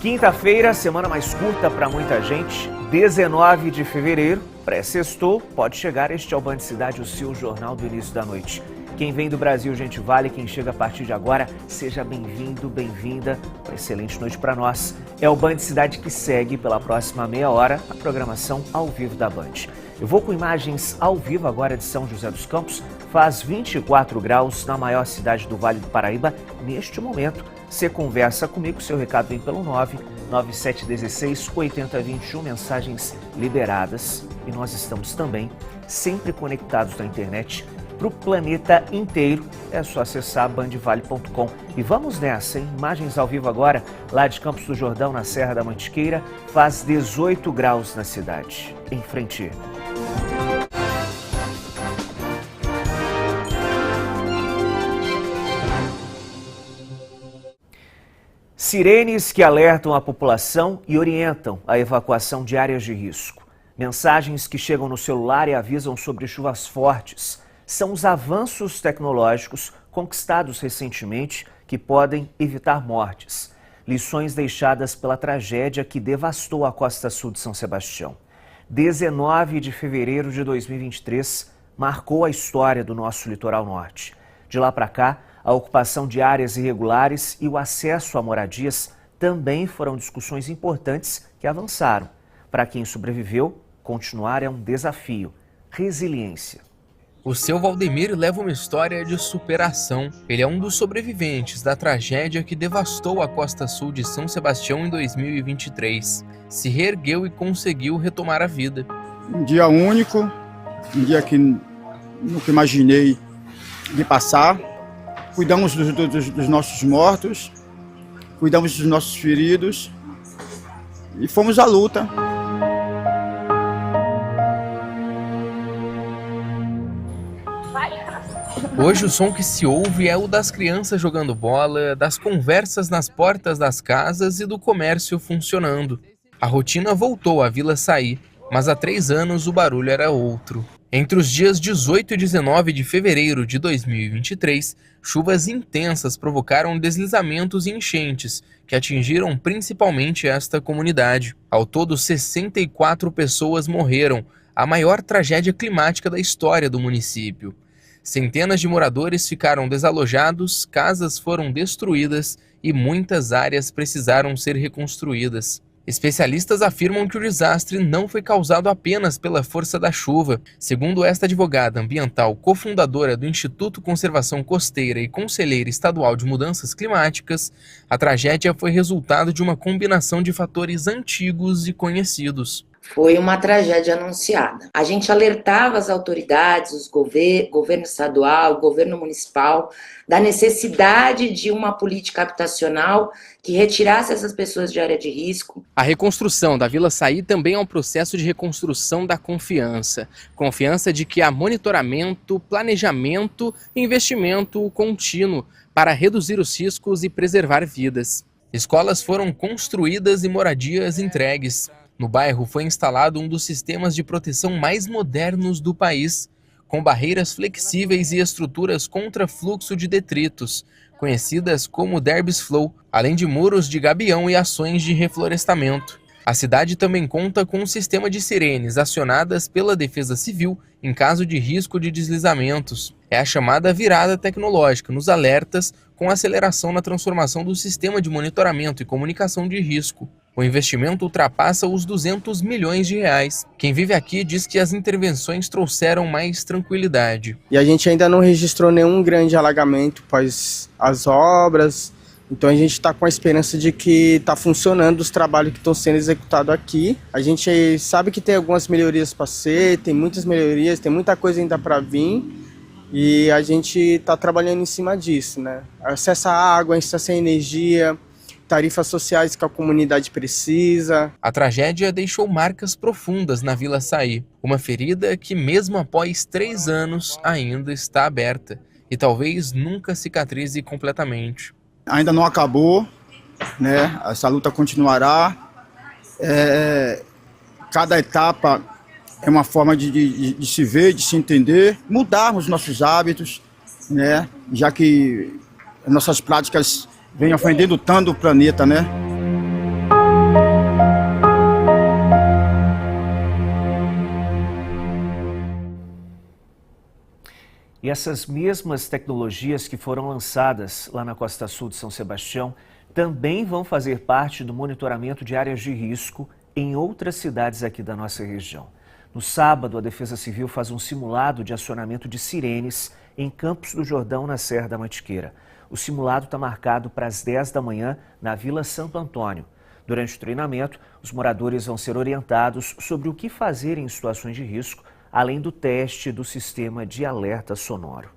Quinta-feira, semana mais curta para muita gente, 19 de fevereiro, pré-sextou, pode chegar. Este é o Band Cidade, o seu jornal do início da noite. Quem vem do Brasil, gente, vale. Quem chega a partir de agora, seja bem-vindo, bem-vinda. Uma excelente noite para nós. É o Band Cidade que segue pela próxima meia hora a programação ao vivo da Band. Eu vou com imagens ao vivo agora de São José dos Campos. Faz 24 graus na maior cidade do Vale do Paraíba neste momento. Você conversa comigo, seu recado vem pelo 99716-8021, mensagens liberadas. E nós estamos também sempre conectados na internet para o planeta inteiro. É só acessar bandvale.com. E vamos nessa, hein? Imagens ao vivo agora, lá de Campos do Jordão, na Serra da Mantiqueira. Faz 18 graus na cidade. Em frente. Sirenes que alertam a população e orientam a evacuação de áreas de risco. Mensagens que chegam no celular e avisam sobre chuvas fortes. São os avanços tecnológicos conquistados recentemente que podem evitar mortes. Lições deixadas pela tragédia que devastou a costa sul de São Sebastião. 19 de fevereiro de 2023 marcou a história do nosso litoral norte. De lá para cá, a ocupação de áreas irregulares e o acesso a moradias também foram discussões importantes que avançaram. Para quem sobreviveu, continuar é um desafio. Resiliência. O seu Valdemir leva uma história de superação. Ele é um dos sobreviventes da tragédia que devastou a costa sul de São Sebastião em 2023. Se reergueu e conseguiu retomar a vida. Um dia único, um dia que nunca imaginei de passar. Cuidamos dos nossos mortos, cuidamos dos nossos feridos e fomos à luta. Hoje o som que se ouve é o das crianças jogando bola, das conversas nas portas das casas e do comércio funcionando. A rotina voltou à Vila Saí, mas há 3 anos o barulho era outro. Entre os dias 18 e 19 de fevereiro de 2023, chuvas intensas provocaram deslizamentos e enchentes, que atingiram principalmente esta comunidade. Ao todo, 64 pessoas morreram, a maior tragédia climática da história do município. Centenas de moradores ficaram desalojados, casas foram destruídas e muitas áreas precisaram ser reconstruídas. Especialistas afirmam que o desastre não foi causado apenas pela força da chuva. Segundo esta advogada ambiental, cofundadora do Instituto Conservação Costeira e conselheira estadual de mudanças climáticas, a tragédia foi resultado de uma combinação de fatores antigos e conhecidos. Foi uma tragédia anunciada. A gente alertava as autoridades, os governo estadual, governo municipal, da necessidade de uma política habitacional que retirasse essas pessoas de área de risco. A reconstrução da Vila Saí também é um processo de reconstrução da confiança. Confiança de que há monitoramento, planejamento e investimento contínuo para reduzir os riscos e preservar vidas. Escolas foram construídas e moradias entregues. No bairro foi instalado um dos sistemas de proteção mais modernos do país, com barreiras flexíveis e estruturas contra fluxo de detritos, conhecidas como Derbys Flow, além de muros de gabião e ações de reflorestamento. A cidade também conta com um sistema de sirenes acionadas pela Defesa Civil em caso de risco de deslizamentos. É a chamada virada tecnológica nos alertas, com aceleração na transformação do sistema de monitoramento e comunicação de risco. O investimento ultrapassa os R$200 milhões. Quem vive aqui diz que as intervenções trouxeram mais tranquilidade. E a gente ainda não registrou nenhum grande alagamento após as obras. Então a gente está com a esperança de que está funcionando os trabalhos que estão sendo executados aqui. A gente sabe que tem algumas melhorias para ser, tem muitas melhorias, tem muita coisa ainda para vir. E a gente está trabalhando em cima disso, né? Acesso à água, acesso à energia, tarifas sociais que a comunidade precisa. A tragédia deixou marcas profundas na Vila Saí. Uma ferida que, mesmo após 3 anos, ainda está aberta. E talvez nunca cicatrize completamente. Ainda não acabou, né? Essa luta continuará. Cada etapa é uma forma de se ver, de se entender, mudarmos nossos hábitos, né? Já que nossas práticas vem ofendendo tanto o planeta, né? E essas mesmas tecnologias que foram lançadas lá na Costa Sul de São Sebastião também vão fazer parte do monitoramento de áreas de risco em outras cidades aqui da nossa região. No sábado, a Defesa Civil faz um simulado de acionamento de sirenes em Campos do Jordão, na Serra da Mantiqueira. O simulado está marcado para as 10 da manhã na Vila Santo Antônio. Durante o treinamento, os moradores vão ser orientados sobre o que fazer em situações de risco, além do teste do sistema de alerta sonoro.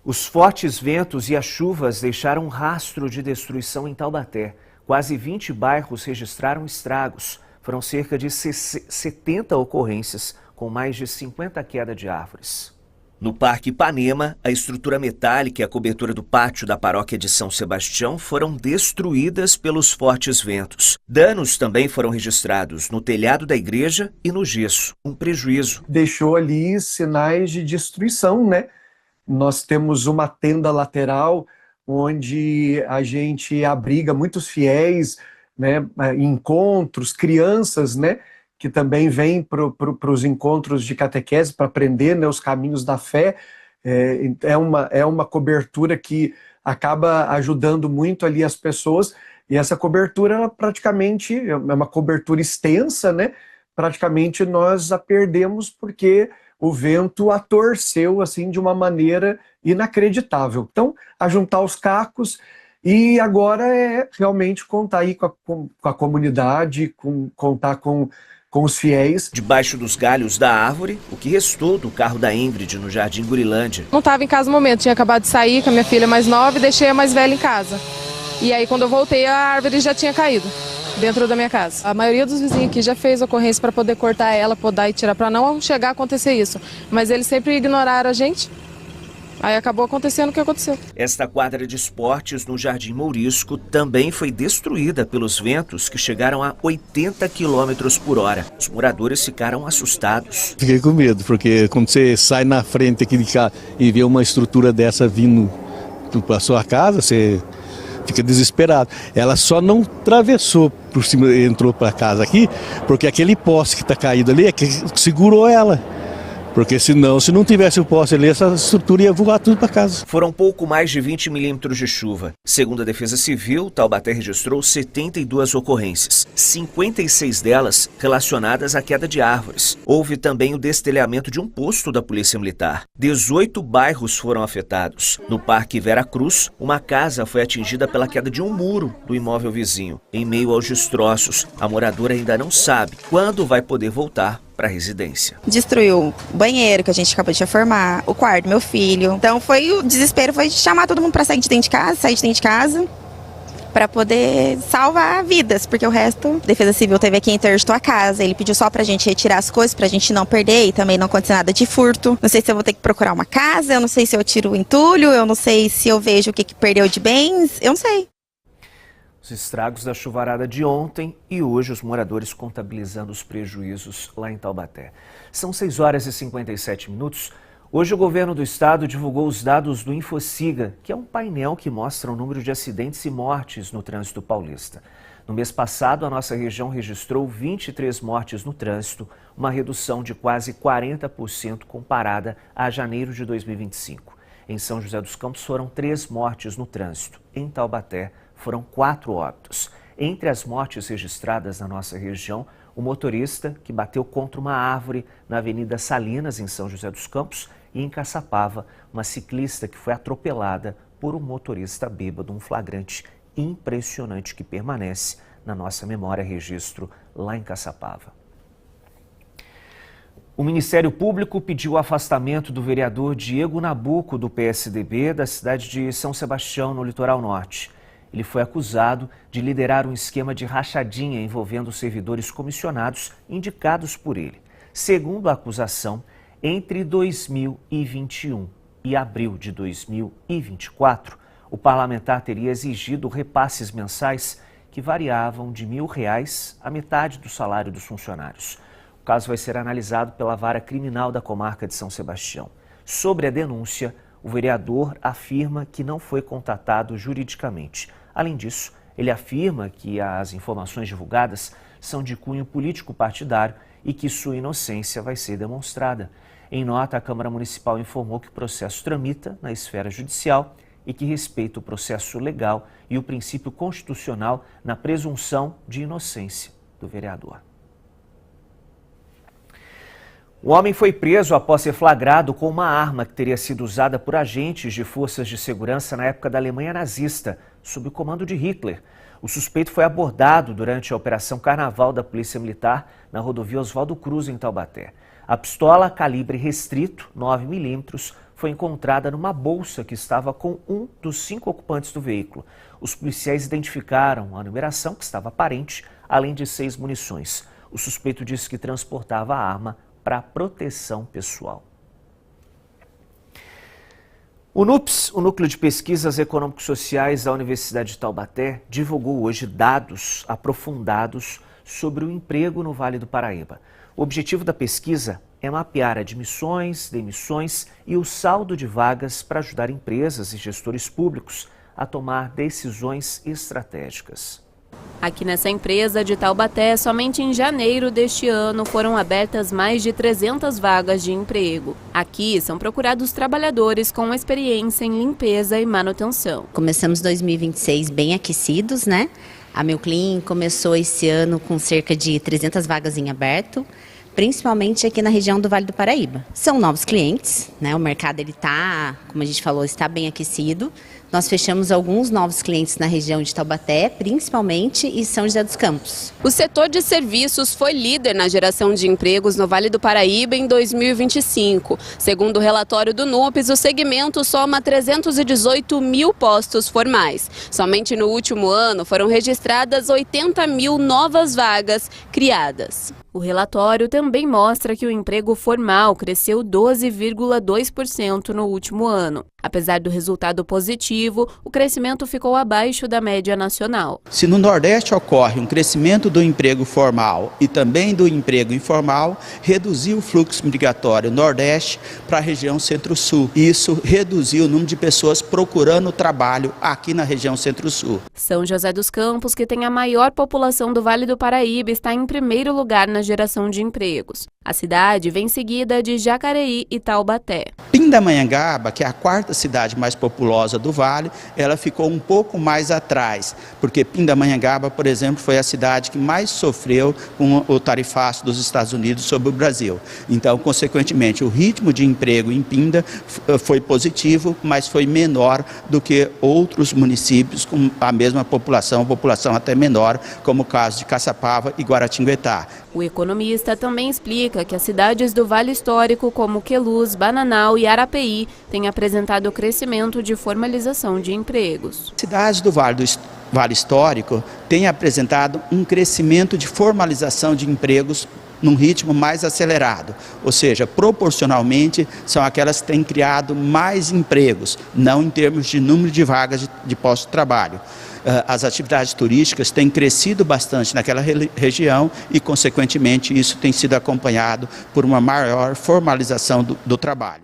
Os fortes ventos e as chuvas deixaram um rastro de destruição em Taubaté. Quase 20 bairros registraram estragos. Foram cerca de 70 ocorrências, com mais de 50 quedas de árvores. No Parque Ipanema, a estrutura metálica e a cobertura do pátio da paróquia de São Sebastião foram destruídas pelos fortes ventos. Danos também foram registrados no telhado da igreja e no gesso, um prejuízo. Deixou ali sinais de destruição, né? Nós temos uma tenda lateral onde a gente abriga muitos fiéis, né? Encontros, crianças, né? Que também vêm para os encontros de catequese para aprender, né, os caminhos da fé. É uma cobertura que acaba ajudando muito ali as pessoas, e essa cobertura ela praticamente é uma cobertura extensa, né? Praticamente nós a perdemos porque o vento a torceu assim de uma maneira inacreditável. Então, a juntar os cacos, e agora é realmente contar aí com a comunidade, contar com os fiéis. Debaixo dos galhos da árvore, o que restou do carro da Ingrid no Jardim Gurilândia. Não estava em casa no momento, tinha acabado de sair com a minha filha mais nova e deixei a mais velha em casa. E aí quando eu voltei, a árvore já tinha caído dentro da minha casa. A maioria dos vizinhos aqui já fez ocorrência para poder cortar ela, podar e tirar, para não chegar a acontecer isso. Mas eles sempre ignoraram a gente. Aí acabou acontecendo o que aconteceu. Esta quadra de esportes no Jardim Mourisco também foi destruída pelos ventos que chegaram a 80 km por hora. Os moradores ficaram assustados. Fiquei com medo, porque quando você sai na frente aqui de cá e vê uma estrutura dessa vindo para sua casa, você fica desesperado. Ela só não atravessou por cima, entrou para casa aqui, porque aquele poste que está caído ali é que segurou ela. Porque senão, se não tivesse o poste ali, essa estrutura ia voar tudo para casa. Foram pouco mais de 20 milímetros de chuva. Segundo a Defesa Civil, Taubaté registrou 72 ocorrências, 56 delas relacionadas à queda de árvores. Houve também o destelhamento de um posto da Polícia Militar. 18 bairros foram afetados. No Parque Vera Cruz, uma casa foi atingida pela queda de um muro do imóvel vizinho. Em meio aos destroços, a moradora ainda não sabe quando vai poder voltar para a residência. Destruiu o banheiro que a gente acabou de reformar, o quarto do meu filho. Então o desespero foi chamar todo mundo para sair de dentro de casa, para poder salvar vidas, porque o resto, a Defesa Civil teve aqui, interditou a casa, ele pediu só pra gente retirar as coisas, pra gente não perder e também não acontecer nada de furto. Não sei se eu vou ter que procurar uma casa, eu não sei se eu tiro o entulho, eu não sei se eu vejo o que perdeu de bens, eu não sei. Os estragos da chuvarada de ontem e hoje os moradores contabilizando os prejuízos lá em Taubaté. São 6 horas e 57 minutos. Hoje o governo do estado divulgou os dados do Infociga, que é um painel que mostra o número de acidentes e mortes no trânsito paulista. No mês passado, a nossa região registrou 23 mortes no trânsito, uma redução de quase 40% comparada a janeiro de 2025. Em São José dos Campos foram 3 mortes no trânsito. Em Taubaté foram 4 óbitos. Entre as mortes registradas na nossa região, o motorista que bateu contra uma árvore na Avenida Salinas, em São José dos Campos, e em Caçapava, uma ciclista que foi atropelada por um motorista bêbado, um flagrante impressionante que permanece na nossa memória registro lá em Caçapava. O Ministério Público pediu o afastamento do vereador Diego Nabuco, do PSDB, da cidade de São Sebastião, no litoral norte. Ele foi acusado de liderar um esquema de rachadinha envolvendo servidores comissionados indicados por ele. Segundo a acusação, entre 2021 e abril de 2024, o parlamentar teria exigido repasses mensais que variavam de R$1.000 a metade do salário dos funcionários. O caso vai ser analisado pela Vara Criminal da Comarca de São Sebastião. Sobre a denúncia, o vereador afirma que não foi contatado juridicamente. Além disso, ele afirma que as informações divulgadas são de cunho político-partidário e que sua inocência vai ser demonstrada. Em nota, a Câmara Municipal informou que o processo tramita na esfera judicial e que respeita o processo legal e o princípio constitucional na presunção de inocência do vereador. O homem foi preso após ser flagrado com uma arma que teria sido usada por agentes de forças de segurança na época da Alemanha nazista, sob o comando de Hitler. O suspeito foi abordado durante a Operação Carnaval da Polícia Militar na rodovia Oswaldo Cruz, em Taubaté. A pistola calibre restrito, 9mm, foi encontrada numa bolsa que estava com um dos 5 ocupantes do veículo. Os policiais identificaram a numeração, que estava aparente, além de 6 munições. O suspeito disse que transportava a arma para proteção pessoal. O NUPS, o Núcleo de Pesquisas Econômico-Sociais da Universidade de Taubaté, divulgou hoje dados aprofundados sobre o emprego no Vale do Paraíba. O objetivo da pesquisa é mapear admissões, demissões e o saldo de vagas para ajudar empresas e gestores públicos a tomar decisões estratégicas. Aqui nessa empresa de Taubaté, somente em janeiro deste ano foram abertas mais de 300 vagas de emprego. Aqui são procurados trabalhadores com experiência em limpeza e manutenção. Começamos 2026 bem aquecidos, né? A Meu Clean começou esse ano com cerca de 300 vagas em aberto, principalmente aqui na região do Vale do Paraíba. São novos clientes, né? O mercado como a gente falou, está bem aquecido. Nós fechamos alguns novos clientes na região de Taubaté, principalmente em São José dos Campos. O setor de serviços foi líder na geração de empregos no Vale do Paraíba em 2025. Segundo o relatório do NUPS, o segmento soma 318 mil postos formais. Somente no último ano foram registradas 80 mil novas vagas criadas. O relatório também mostra que o emprego formal cresceu 12,2% no último ano. Apesar do resultado positivo, o crescimento ficou abaixo da média nacional. Se no Nordeste ocorre um crescimento do emprego formal e também do emprego informal, reduziu o fluxo migratório Nordeste para a região Centro-Sul. Isso reduziu o número de pessoas procurando trabalho aqui na região Centro-Sul. São José dos Campos, que tem a maior população do Vale do Paraíba, está em primeiro lugar na geração de empregos. A cidade vem seguida de Jacareí e Taubaté. Pindamonhangaba, que é a quarta cidade mais populosa do Vale, ela ficou um pouco mais atrás, porque Pindamonhangaba, por exemplo, foi a cidade que mais sofreu com o tarifaço dos Estados Unidos sobre o Brasil. Então, consequentemente, o ritmo de emprego em Pinda foi positivo, mas foi menor do que outros municípios com a mesma população até menor, como o caso de Caçapava e Guaratinguetá. O economista também explica que as cidades do Vale Histórico, como Queluz, Bananal e Arapeí, têm apresentado crescimento de formalização de empregos. Cidades do Vale Histórico têm apresentado um crescimento de formalização de empregos num ritmo mais acelerado, ou seja, proporcionalmente são aquelas que têm criado mais empregos, não em termos de número de vagas de postos de trabalho. As atividades turísticas têm crescido bastante naquela região e, consequentemente, isso tem sido acompanhado por uma maior formalização do trabalho.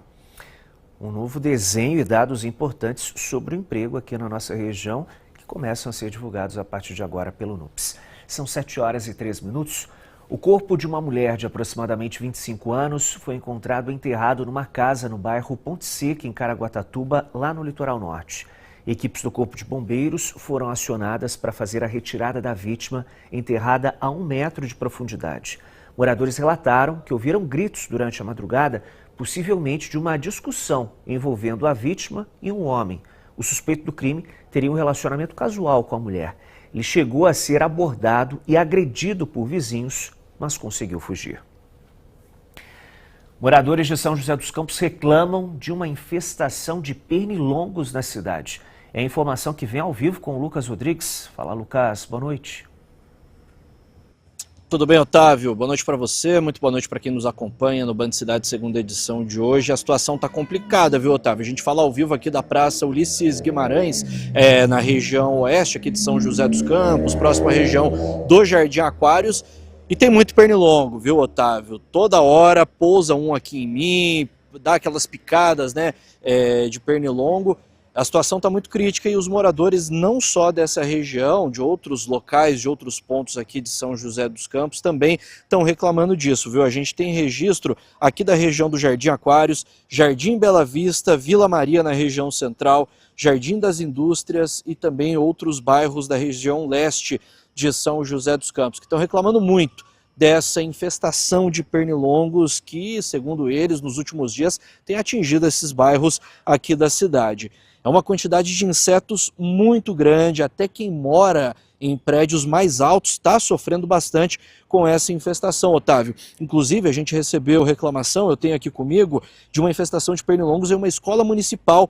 Um novo desenho e dados importantes sobre o emprego aqui na nossa região que começam a ser divulgados a partir de agora pelo NUPS. São 7h03. O corpo de uma mulher de aproximadamente 25 anos foi encontrado enterrado numa casa no bairro Ponte Seca, em Caraguatatuba, lá no litoral norte. Equipes do Corpo de Bombeiros foram acionadas para fazer a retirada da vítima, enterrada a 1 metro de profundidade. Moradores relataram que ouviram gritos durante a madrugada, possivelmente de uma discussão envolvendo a vítima e um homem. O suspeito do crime teria um relacionamento casual com a mulher. Ele chegou a ser abordado e agredido por vizinhos, mas conseguiu fugir. Moradores de São José dos Campos reclamam de uma infestação de pernilongos na cidade. É a informação que vem ao vivo com o Lucas Rodrigues. Fala, Lucas, boa noite. Tudo bem, Otávio? Boa noite para você, muito boa noite para quem nos acompanha no Band Cidade, segunda edição de hoje. A situação está complicada, viu, Otávio? A gente fala ao vivo aqui da Praça Ulisses Guimarães, na região oeste aqui de São José dos Campos, próxima região do Jardim Aquários. E tem muito pernilongo, viu, Otávio? Toda hora pousa um aqui em mim, dá aquelas picadas, né, de pernilongo. A situação está muito crítica e os moradores não só dessa região, de outros locais, de outros pontos aqui de São José dos Campos também estão reclamando disso, viu? A gente tem registro aqui da região do Jardim Aquários, Jardim Bela Vista, Vila Maria na região central, Jardim das Indústrias e também outros bairros da região leste de São José dos Campos, que estão reclamando muito dessa infestação de pernilongos que, segundo eles, nos últimos dias tem atingido esses bairros aqui da cidade. É uma quantidade de insetos muito grande, até quem mora em prédios mais altos está sofrendo bastante com essa infestação, Otávio. Inclusive, a gente recebeu reclamação, eu tenho aqui comigo, de uma infestação de pernilongos em uma escola municipal,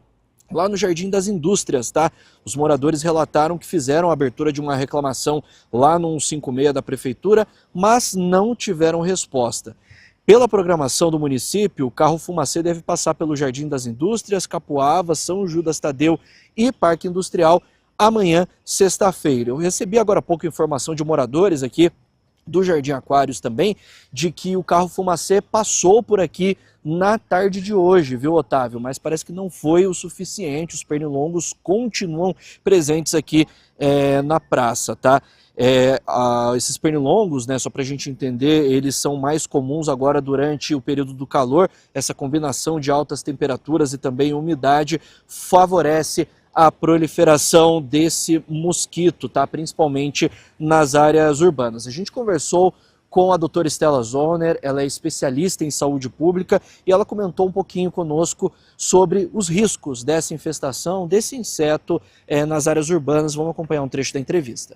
lá no Jardim das Indústrias, tá? Os moradores relataram que fizeram a abertura de uma reclamação lá no 156 da prefeitura, mas não tiveram resposta. Pela programação do município, o carro fumacê deve passar pelo Jardim das Indústrias, Capoava, São Judas Tadeu e Parque Industrial amanhã, sexta-feira. Eu recebi agora há pouco informação de moradores aqui do Jardim Aquários também, de que o carro fumacê passou por aqui na tarde de hoje, viu, Otávio? Mas parece que não foi o suficiente, os pernilongos continuam presentes aqui na praça, tá? Esses pernilongos, né, só para a gente entender, eles são mais comuns agora durante o período do calor. Essa combinação de altas temperaturas e também umidade favorece a proliferação desse mosquito, tá? Principalmente nas áreas urbanas. A gente conversou com a doutora Estela Zoner, ela é especialista em saúde pública e ela comentou um pouquinho conosco sobre os riscos dessa infestação, desse inseto nas áreas urbanas. Vamos acompanhar um trecho da entrevista.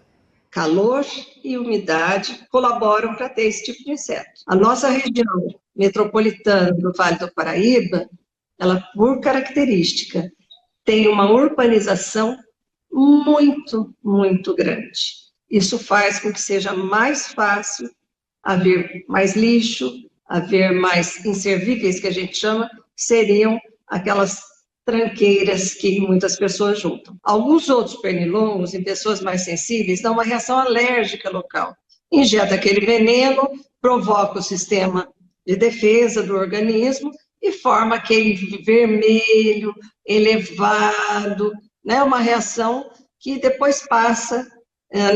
Calor e umidade colaboram para ter esse tipo de inseto. A nossa região metropolitana do Vale do Paraíba, ela, por característica, tem uma urbanização muito, muito grande. Isso faz com que seja mais fácil haver mais lixo, haver mais inservíveis, que a gente chama, que seriam aquelas tranqueiras que muitas pessoas juntam. Alguns outros pernilongos, em pessoas mais sensíveis, dão uma reação alérgica local. Injeta aquele veneno, provoca o sistema de defesa do organismo e forma aquele vermelho, elevado, né? Uma reação que depois passa,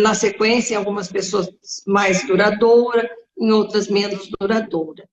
na sequência, em algumas pessoas mais duradoura, em outras menos duradoura.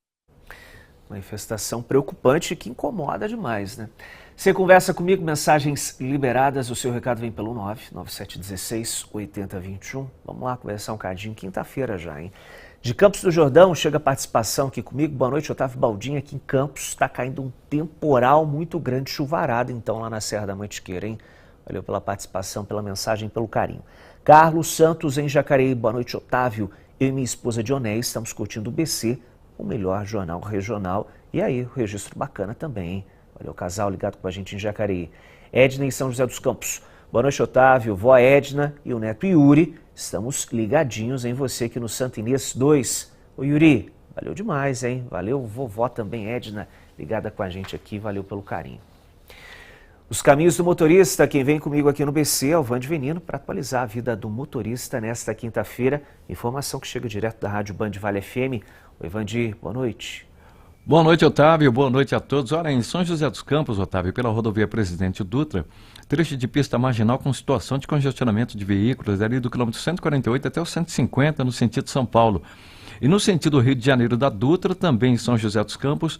Uma infestação preocupante que incomoda demais, né? Você conversa comigo, mensagens liberadas, o seu recado vem pelo 99716-8021. Vamos lá conversar um cadinho, quinta-feira já, hein? De Campos do Jordão, chega a participação aqui comigo. Boa noite, Otávio Baldin. Aqui em Campos está caindo um temporal muito grande, chuvarada, então, lá na Serra da Mantiqueira, hein? Valeu pela participação, pela mensagem, pelo carinho. Carlos Santos, em Jacareí. Boa noite, Otávio. Eu e minha esposa Dionés estamos curtindo o BC, o melhor jornal regional. E aí, o registro bacana também, hein? Olha o casal ligado com a gente em Jacareí. Edna em São José dos Campos. Boa noite, Otávio, vó Edna e o neto Yuri. Estamos ligadinhos em você aqui no Santa Inês 2. Ô Yuri, valeu demais, hein? Valeu, vovó também, Edna, ligada com a gente aqui. Valeu pelo carinho. Os caminhos do motorista, quem vem comigo aqui no BC é o Vande Venino para atualizar a vida do motorista nesta quinta-feira. Informação que chega direto da Rádio Band Vale FM. Oi, Vandi, boa noite. Boa noite, Otávio. Boa noite a todos. Olha, em São José dos Campos, Otávio, pela rodovia Presidente Dutra, trecho de pista marginal com situação de congestionamento de veículos ali do quilômetro 148 até o 150 no sentido São Paulo. E no sentido Rio de Janeiro da Dutra, também em São José dos Campos,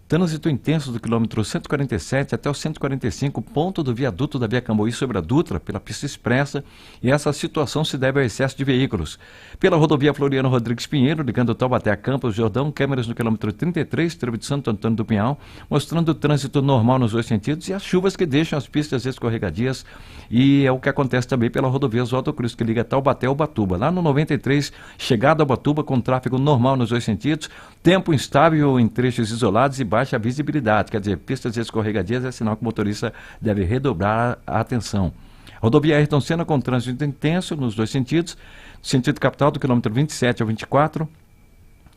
trânsito intenso do quilômetro 147 até o 145, ponto do viaduto da Via Camboí sobre a Dutra, pela pista expressa, e essa situação se deve ao excesso de veículos. Pela rodovia Floriano Rodrigues Pinheiro, ligando Taubaté a Campos Jordão, câmeras no quilômetro 33, trevo de Santo Antônio do Pinhal, mostrando o trânsito normal nos dois sentidos e as chuvas que deixam as pistas escorregadias, e é o que acontece também pela rodovia Oswaldo Cruz, que liga Taubaté ao Ubatuba. Lá no 93, chegada ao Ubatuba com tráfego normal nos dois sentidos, tempo instável em trechos isolados e baixa visibilidade, quer dizer, pistas escorregadias é sinal que o motorista deve redobrar a atenção. Rodovia Ayrton Senna com trânsito intenso nos dois sentidos, sentido capital do quilômetro 27 ao 24,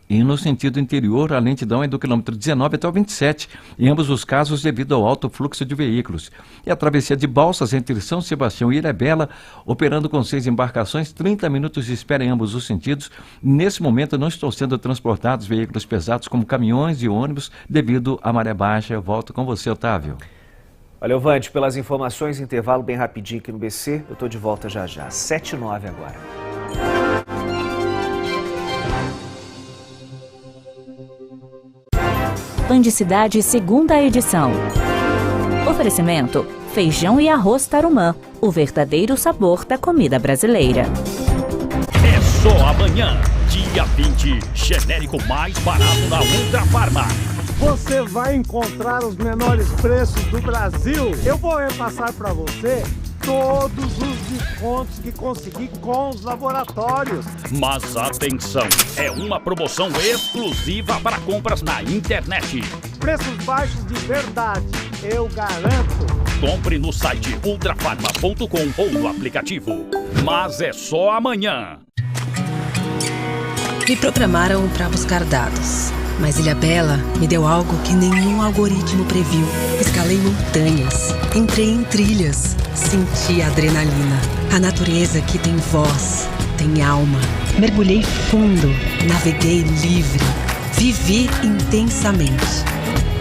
e no sentido interior a lentidão é do quilômetro 19 até o 27, em ambos os casos devido ao alto fluxo de veículos. E a travessia de Balsas entre São Sebastião e Ilhabela, operando com 6 embarcações, 30 minutos de espera em ambos os sentidos. Nesse momento não estão sendo transportados veículos pesados como caminhões e ônibus devido à maré baixa. Eu volto com você, Otávio. Valeu, Vande, pelas informações. Intervalo bem rapidinho aqui no BC. Eu estou de volta já já. 7h09 agora. Bandicidade, segunda edição. Oferecimento: feijão e arroz Tarumã, o verdadeiro sabor da comida brasileira. É só amanhã, dia 20, genérico mais barato na Ultra Farma. Você vai encontrar os menores preços do Brasil. Eu vou repassar para você todos os descontos que consegui com os laboratórios. Mas atenção, é uma promoção exclusiva para compras na internet. Preços baixos de verdade, eu garanto. Compre no site ultrafarma.com ou no aplicativo. Mas é só amanhã. Me programaram para buscar dados, mas Ilhabela me deu algo que nenhum algoritmo previu. Escalei montanhas, entrei em trilhas, senti a adrenalina. A natureza que tem voz, tem alma. Mergulhei fundo, naveguei livre, vivi intensamente.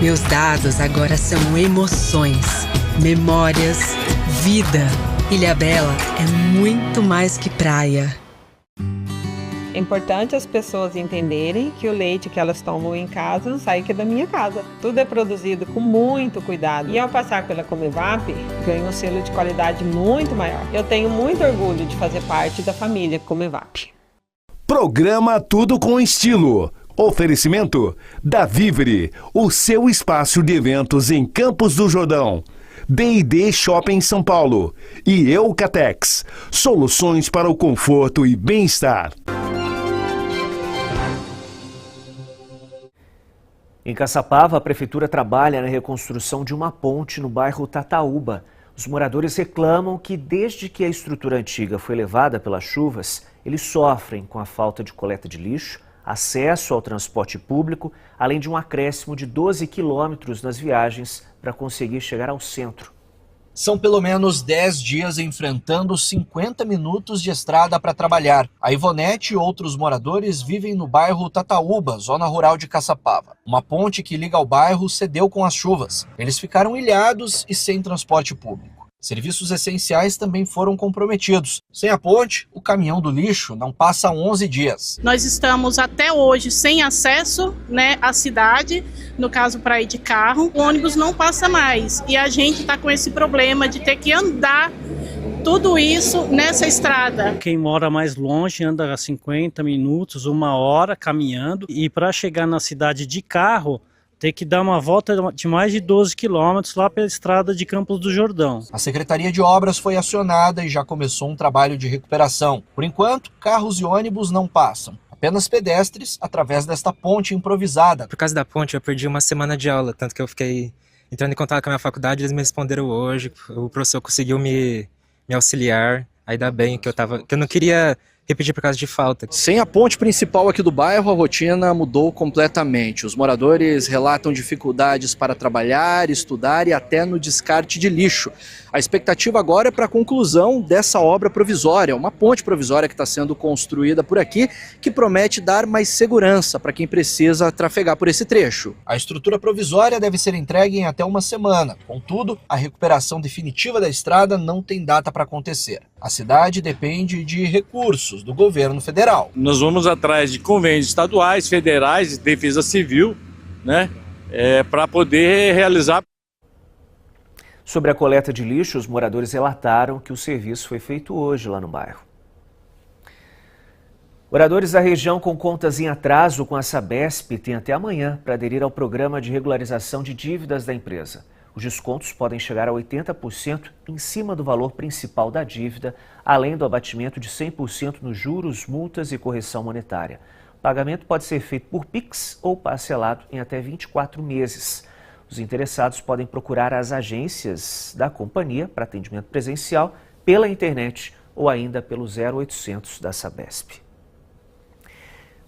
Meus dados agora são emoções, memórias, vida. Ilhabela é muito mais que praia. É importante as pessoas entenderem que o leite que elas tomam em casa não sai aqui da minha casa. Tudo é produzido com muito cuidado. E ao passar pela Comevap, ganho um selo de qualidade muito maior. Eu tenho muito orgulho de fazer parte da família Comevap. Programa Tudo com Estilo. Oferecimento da Vivere, o seu espaço de eventos em Campos do Jordão. D&D Shopping São Paulo. E Eucatex, soluções para o conforto e bem-estar. Em Caçapava, a prefeitura trabalha na reconstrução de uma ponte no bairro Tataúba. Os moradores reclamam que, desde que a estrutura antiga foi levada pelas chuvas, eles sofrem com a falta de coleta de lixo, acesso ao transporte público, além de um acréscimo de 12 quilômetros nas viagens para conseguir chegar ao centro. São pelo menos 10 dias enfrentando 50 minutos de estrada para trabalhar. A Ivonete e outros moradores vivem no bairro Tataúba, zona rural de Caçapava. Uma ponte que liga ao bairro cedeu com as chuvas. Eles ficaram ilhados e sem transporte público. Serviços essenciais também foram comprometidos. Sem a ponte, o caminhão do lixo não passa 11 dias. Nós estamos até hoje sem acesso, à cidade, no caso para ir de carro. O ônibus não passa mais e a gente está com esse problema de ter que andar tudo isso nessa estrada. Quem mora mais longe anda 50 minutos, 1 hora caminhando, e para chegar na cidade de carro tem que dar uma volta de mais de 12 quilômetros lá pela estrada de Campos do Jordão. A Secretaria de Obras foi acionada e já começou um trabalho de recuperação. Por enquanto, carros e ônibus não passam. Apenas pedestres através desta ponte improvisada. Por causa da ponte eu perdi uma semana de aula, tanto que eu fiquei entrando em contato com a minha faculdade, eles me responderam hoje, o professor conseguiu me auxiliar, ainda bem que eu não queria repetir por causa de falta. Sem a ponte principal aqui do bairro, a rotina mudou completamente. Os moradores relatam dificuldades para trabalhar, estudar e até no descarte de lixo. A expectativa agora é para a conclusão dessa obra provisória, uma ponte provisória que está sendo construída por aqui, que promete dar mais segurança para quem precisa trafegar por esse trecho. A estrutura provisória deve ser entregue em até 1 semana. Contudo, a recuperação definitiva da estrada não tem data para acontecer. A cidade depende de recursos do governo federal. Nós vamos atrás de convênios estaduais, federais, de defesa civil, para poder realizar. Sobre a coleta de lixo, os moradores relataram que o serviço foi feito hoje lá no bairro. Moradores da região com contas em atraso com a Sabesp têm até amanhã para aderir ao programa de regularização de dívidas da empresa. Os descontos podem chegar a 80% em cima do valor principal da dívida, além do abatimento de 100% nos juros, multas e correção monetária. O pagamento pode ser feito por Pix ou parcelado em até 24 meses. Os interessados podem procurar as agências da companhia para atendimento presencial, pela internet ou ainda pelo 0800 da Sabesp.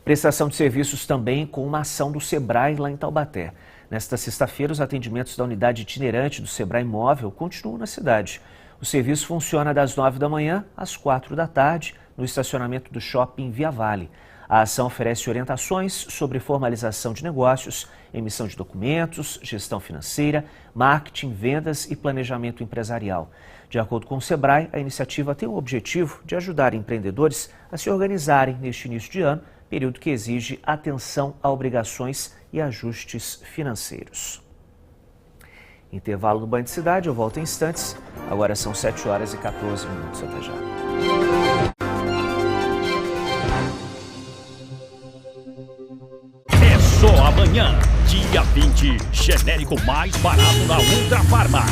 Prestação de serviços também com uma ação do Sebrae lá em Taubaté. Nesta sexta-feira, os atendimentos da unidade itinerante do Sebrae Móvel continuam na cidade. O serviço funciona das 9 da manhã às 4 da tarde no estacionamento do Shopping Via Vale. A ação oferece orientações sobre formalização de negócios, emissão de documentos, gestão financeira, marketing, vendas e planejamento empresarial. De acordo com o Sebrae, a iniciativa tem o objetivo de ajudar empreendedores a se organizarem neste início de ano, período que exige atenção a obrigações e ajustes financeiros. Intervalo no Banho de Cidade, eu volto em instantes. Agora são 7h14. Até já. É só amanhã, dia 20, genérico mais barato na Ultra Farma.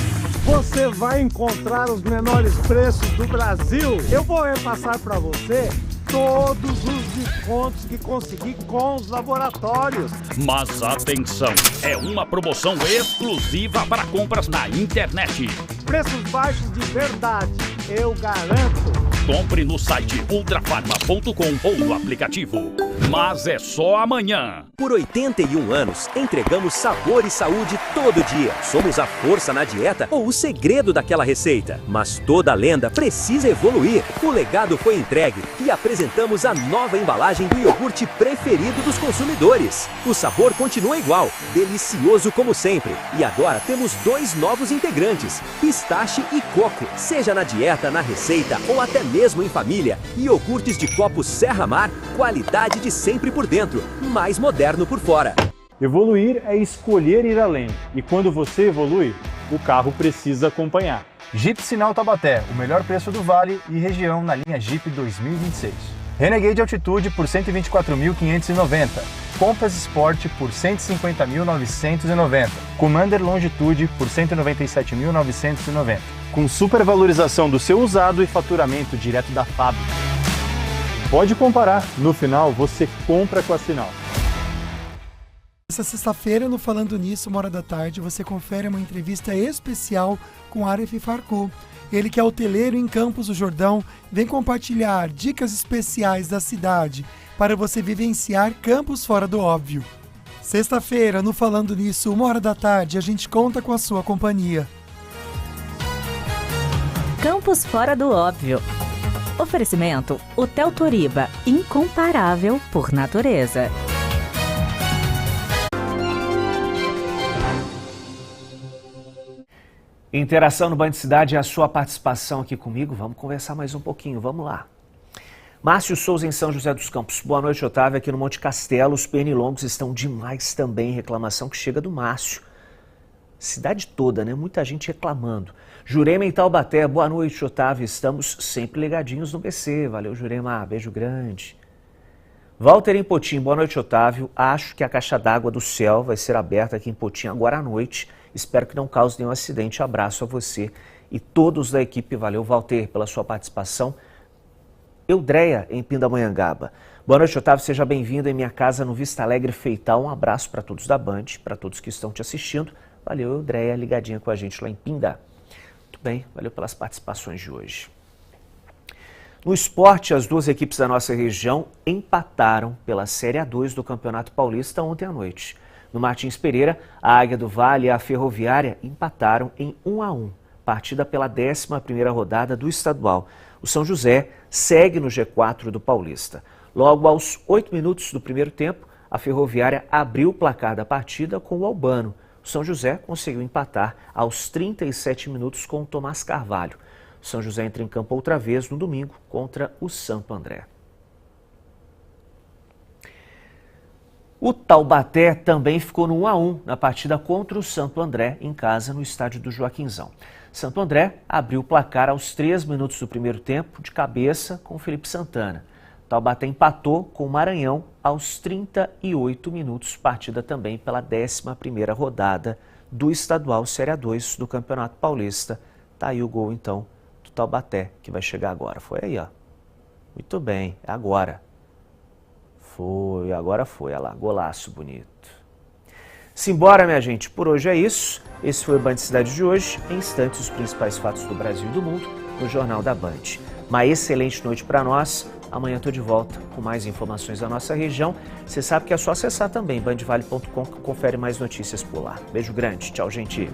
Você vai encontrar os menores preços do Brasil. Eu vou repassar para você todos os descontos que consegui com os laboratórios. Mas atenção, é uma promoção exclusiva para compras na internet. Preços baixos de verdade, eu garanto. Compre no site ultrafarma.com ou no aplicativo. Mas é só amanhã. Por 81 anos, entregamos sabor e saúde todo dia. Somos a força na dieta ou o segredo daquela receita. Mas toda lenda precisa evoluir. O legado foi entregue e apresentamos a nova embalagem do iogurte preferido dos consumidores. O sabor continua igual, delicioso como sempre. E agora temos 2 novos integrantes, pistache e coco. Seja na dieta, na receita ou até mesmo em família, iogurtes de copo Serra Mar, qualidade de sempre por dentro, mais moderno por fora. Evoluir é escolher ir além. E quando você evolui, o carro precisa acompanhar. Jeep Sinal Taubaté, o melhor preço do Vale e região na linha Jeep 2026. Renegade Altitude por R$ 124.590. Compass Sport por R$ 150.990. Commander Longitude por R$ 197.990. Com supervalorização do seu usado e faturamento direto da fábrica. Pode comparar, no final você compra com a Sinal. Essa sexta-feira, no Falando Nisso, 1h da tarde, você confere uma entrevista especial com Arif Farco. Ele que é hoteleiro em Campos do Jordão, vem compartilhar dicas especiais da cidade para você vivenciar Campos fora do óbvio. Sexta-feira, no Falando Nisso, 1h da tarde, a gente conta com a sua companhia. Campos fora do óbvio. Oferecimento Hotel Toriba, incomparável por natureza. Interação no Banho de Cidade é a sua participação aqui comigo. Vamos conversar mais um pouquinho, vamos lá. Márcio Souza em São José dos Campos. Boa noite, Otávio. Aqui no Monte Castelo, os pernilongos estão demais também. Reclamação que chega do Márcio. Cidade toda, né? Muita gente reclamando. Jurema em Taubaté. Boa noite, Otávio. Estamos sempre ligadinhos no BC. Valeu, Jurema. Beijo grande. Walter em Potim. Boa noite, Otávio. Acho que a caixa d'água do céu vai ser aberta aqui em Potim agora à noite. Espero que não cause nenhum acidente. Abraço a você e todos da equipe. Valeu, Walter, pela sua participação. Eudreia, em Pindamonhangaba. Boa noite, Otávio. Seja bem-vindo em minha casa no Vista Alegre Feital. Um abraço para todos da Band, para todos que estão te assistindo. Valeu, Eudreia, ligadinha com a gente lá em Pinda. Muito bem, valeu pelas participações de hoje. No esporte, as duas equipes da nossa região empataram pela Série A2 do Campeonato Paulista ontem à noite. No Martins Pereira, a Águia do Vale e a Ferroviária empataram em 1-1, partida pela 11ª rodada do estadual. O São José segue no G4 do Paulista. Logo aos 8 minutos do primeiro tempo, a Ferroviária abriu o placar da partida com o Albano. O São José conseguiu empatar aos 37 minutos com o Tomás Carvalho. O São José entra em campo outra vez no domingo contra o Santo André. O Taubaté também ficou no 1-1 na partida contra o Santo André, em casa, no estádio do Joaquinzão. Santo André abriu o placar aos 3 minutos do primeiro tempo, de cabeça, com o Felipe Santana. Taubaté empatou com o Maranhão aos 38 minutos, partida também pela 11ª rodada do estadual Série A2 do Campeonato Paulista. Tá aí o gol, então, do Taubaté, que vai chegar agora. Foi aí, ó. Muito bem, é agora. Foi, agora foi, olha lá, golaço bonito. Simbora, minha gente, por hoje é isso. Esse foi o Band Cidade de hoje. Em instantes, os principais fatos do Brasil e do mundo no Jornal da Band. Uma excelente noite para nós. Amanhã estou de volta com mais informações da nossa região. Você sabe que é só acessar também bandvale.com que confere mais notícias por lá. Beijo grande, tchau, gente.